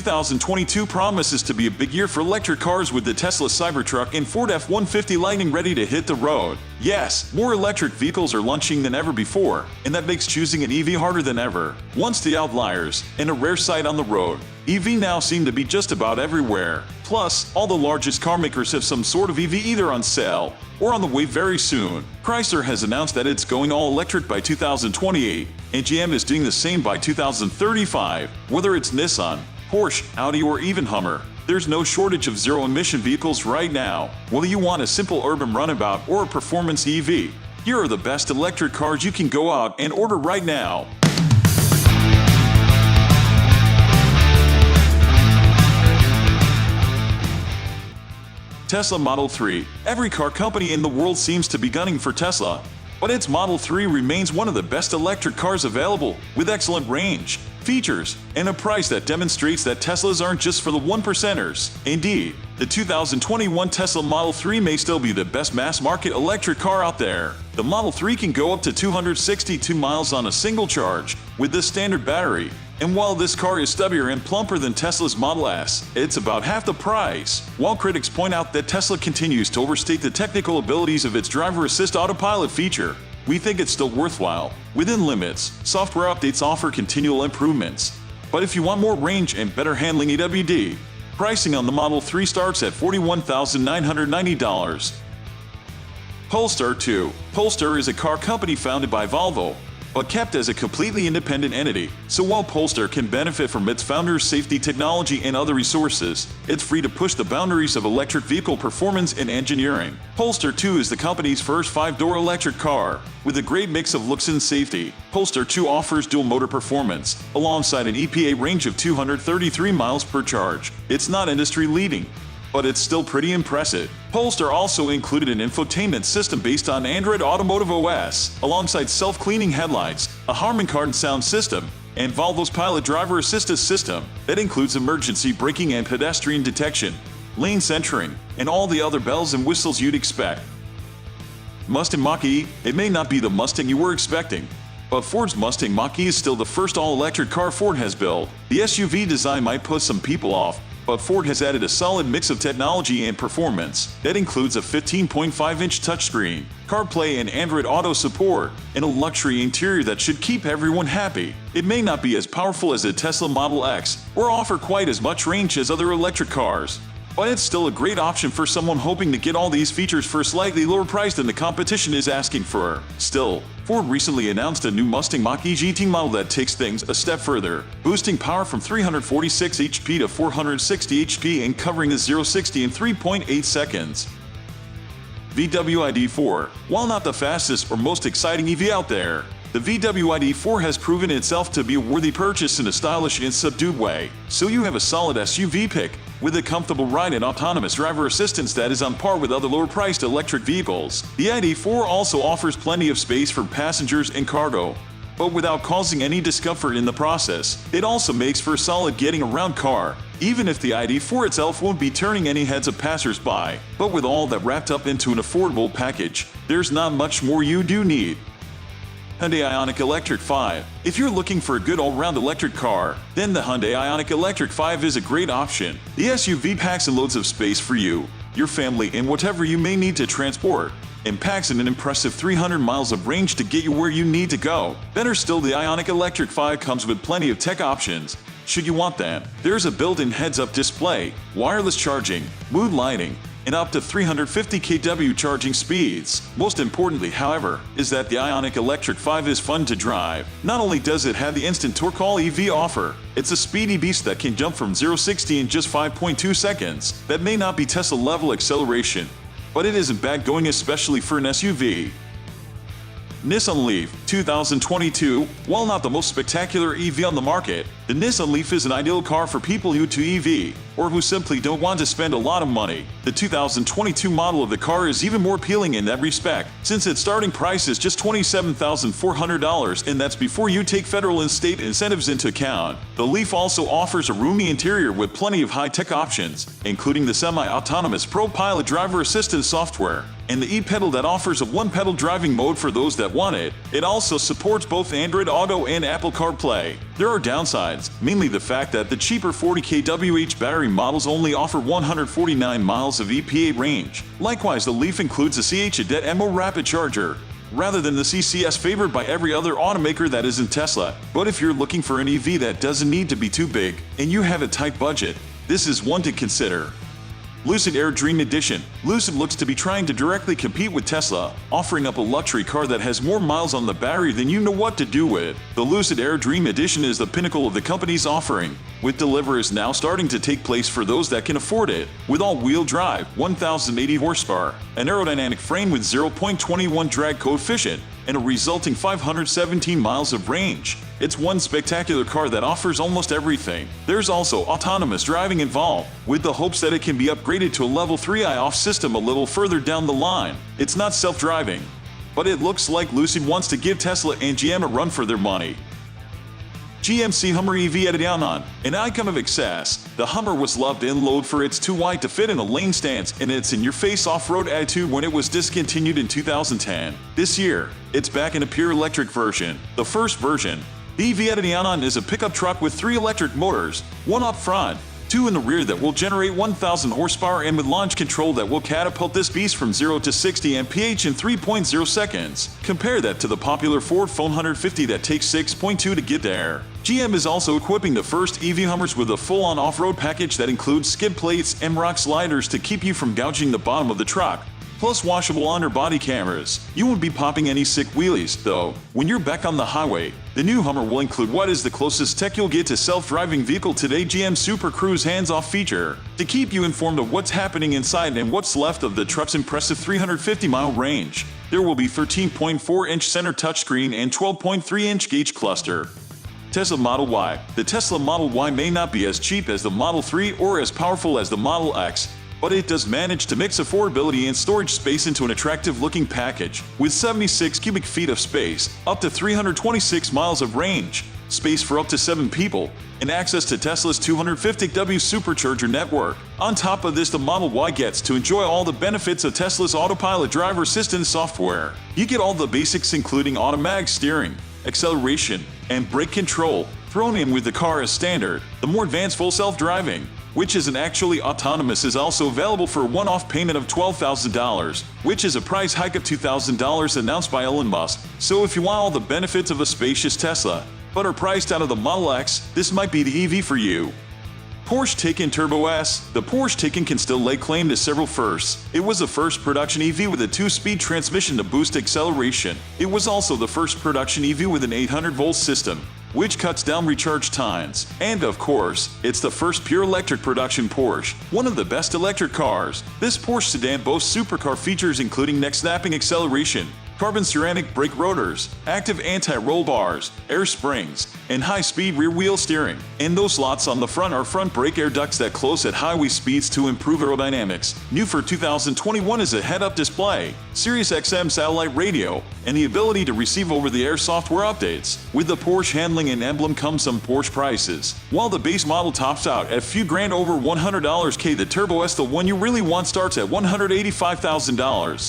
2022 promises to be a big year for electric cars with the Tesla Cybertruck and Ford F-150 Lightning ready to hit the road. Yes, more electric vehicles are launching than ever before, and that makes choosing an EV harder than ever. Once the outliers, and a rare sight on the road, EV now seem to be just about everywhere. Plus, all the largest car makers have some sort of EV either on sale or on the way very soon. Chrysler has announced that it's going all electric by 2028, and GM is doing the same by 2035. Whether it's Nissan, Porsche, Audi, or even Hummer, there's no shortage of zero-emission vehicles right now. Whether you want a simple urban runabout or a performance EV, here are the best electric cars you can go out and order right now. Tesla Model 3. Every car company in the world seems to be gunning for Tesla, but its Model 3 remains one of the best electric cars available, with excellent range, features, and a price that demonstrates that Teslas aren't just for the one-percenters. Indeed, the 2021 Tesla Model 3 may still be the best mass-market electric car out there. The Model 3 can go up to 262 miles on a single charge with this standard battery. And while this car is stubbier and plumper than Tesla's Model S, it's about half the price. While critics point out that Tesla continues to overstate the technical abilities of its driver assist autopilot feature, we think it's still worthwhile. Within limits, software updates offer continual improvements. But if you want more range and better handling EWD, pricing on the Model 3 starts at $41,990. Polestar 2. Polestar is a car company founded by Volvo, but kept as a completely independent entity. So while Polestar can benefit from its founder's safety technology and other resources, it's free to push the boundaries of electric vehicle performance and engineering. Polestar 2 is the company's first 5-door electric car, with a great mix of looks and safety. Polestar 2 offers dual motor performance, alongside an EPA range of 233 miles per charge. It's not industry-leading, but it's still pretty impressive. Polestar also included an infotainment system based on Android Automotive OS, alongside self-cleaning headlights, a Harman Kardon sound system, and Volvo's Pilot driver assistance system that includes emergency braking and pedestrian detection, lane centering, and all the other bells and whistles you'd expect. Mustang Mach-E. It may not be the Mustang you were expecting, but Ford's Mustang Mach-E is still the first all-electric car Ford has built. The SUV design might put some people off, but Ford has added a solid mix of technology and performance that includes a 15.5-inch touchscreen, CarPlay and Android Auto support, and a luxury interior that should keep everyone happy. It may not be as powerful as the Tesla Model X or offer quite as much range as other electric cars, but it's still a great option for someone hoping to get all these features for a slightly lower price than the competition is asking for. Still, Ford recently announced a new Mustang Mach-E GT model that takes things a step further, boosting power from 346 HP to 460 HP and covering the 0-60 in 3.8 seconds. VW ID.4. While not the fastest or most exciting EV out there, the VW ID.4 has proven itself to be a worthy purchase in a stylish and subdued way. So you have a solid SUV pick, with a comfortable ride and autonomous driver assistance that is on par with other lower-priced electric vehicles. The ID.4 also offers plenty of space for passengers and cargo, but without causing any discomfort in the process. It also makes for a solid getting-around car, even if the ID.4 itself won't be turning any heads of passers-by. But with all that wrapped up into an affordable package, there's not much more you do need. Hyundai Ioniq Electric 5. If you're looking for a good all-round electric car, then the Hyundai Ioniq Electric 5 is a great option. The SUV packs in loads of space for you, your family, and whatever you may need to transport, and packs in an impressive 300 miles of range to get you where you need to go. Better still, the Ioniq Electric 5 comes with plenty of tech options, should you want them. There's a built-in heads-up display, wireless charging, mood lighting, and up to 350 kW charging speeds. Most importantly, however, is that the Ioniq Electric 5 is fun to drive. Not only does it have the instant torque all EV offer, it's a speedy beast that can jump from 0-60 in just 5.2 seconds. That may not be Tesla-level acceleration, but it isn't bad going, especially for an SUV. Nissan Leaf 2022. While not the most spectacular EV on the market, the Nissan Leaf is an ideal car for people new to EV or who simply don't want to spend a lot of money. The 2022 model of the car is even more appealing in that respect, since its starting price is just $27,400, and that's before you take federal and state incentives into account. The Leaf also offers a roomy interior with plenty of high-tech options, including the semi-autonomous Pro Pilot driver assistance software, and the e-pedal that offers a one-pedal driving mode for those that want it. It also supports both Android Auto and Apple CarPlay. There are downsides, mainly the fact that the cheaper 40 kWh battery models only offer 149 miles of EPA range. Likewise, the Leaf includes a CH Adet and more rapid charger, rather than the CCS favored by every other automaker that isn't Tesla. But if you're looking for an EV that doesn't need to be too big, and you have a tight budget, this is one to consider. Lucid Air Dream Edition. Lucid looks to be trying to directly compete with Tesla, offering up a luxury car that has more miles on the battery than you know what to do with. The Lucid Air Dream Edition is the pinnacle of the company's offering, with deliveries now starting to take place for those that can afford it. With all-wheel drive, 1,080 horsepower, an aerodynamic frame with 0.21 drag coefficient, and a resulting 517 miles of range. It's one spectacular car that offers almost everything. There's also autonomous driving involved, with the hopes that it can be upgraded to a level 3 IOF system a little further down the line. It's not self-driving, but it looks like Lucid wants to give Tesla and GM a run for their money. GMC Hummer EV Edition. An icon of excess, the Hummer was loved in load for its too wide to fit in a lane stance and its in-your-face off-road attitude when it was discontinued in 2010. This year, it's back in a pure electric version. The first version, the EV Edition, is a pickup truck with 3 electric motors, one up front, 2 in the rear that will generate 1,000 horsepower and with launch control that will catapult this beast from 0 to 60 mph in 3.0 seconds. Compare that to the popular Ford F-150 that takes 6.2 to get there. GM is also equipping the first EV Hummers with a full-on off-road package that includes skid plates and rock sliders to keep you from gouging the bottom of the truck, plus washable underbody cameras. You won't be popping any sick wheelies, though, when you're back on the highway. The new Hummer will include what is the closest tech you'll get to self-driving vehicle today, GM Super Cruise hands-off feature, to keep you informed of what's happening inside and what's left of the truck's impressive 350-mile range. There will be 13.4-inch center touchscreen and 12.3-inch gauge cluster. Tesla Model Y. The Tesla Model Y may not be as cheap as the Model 3 or as powerful as the Model X, but it does manage to mix affordability and storage space into an attractive-looking package. With 76 cubic feet of space, up to 326 miles of range, space for up to 7 people, and access to Tesla's 250W supercharger network. On top of this, the Model Y gets to enjoy all the benefits of Tesla's autopilot driver assistance software. You get all the basics including automatic steering, acceleration, and brake control, thrown in with the car as standard. The more advanced full self-driving, which isn't actually autonomous, is also available for a one-off payment of $12,000, which is a price hike of $2,000 announced by Elon Musk. So if you want all the benefits of a spacious Tesla, but are priced out of the Model X, this might be the EV for you. Porsche Taycan Turbo S. The Porsche Taycan can still lay claim to several firsts. It was the first production EV with a 2-speed transmission to boost acceleration. It was also the first production EV with an 800-volt system, which cuts down recharge times. And of course, it's the first pure electric production Porsche, one of the best electric cars. This Porsche sedan boasts supercar features including neck-snapping acceleration, carbon ceramic brake rotors, active anti-roll bars, air springs, and high-speed rear-wheel steering. And those slots on the front are front brake air ducts that close at highway speeds to improve aerodynamics. New for 2021 is a head-up display, Sirius XM satellite radio, and the ability to receive over-the-air software updates. With the Porsche handling and emblem comes some Porsche prices. While the base model tops out at a few grand over $100K, the Turbo S, the one you really want, starts at $185,000.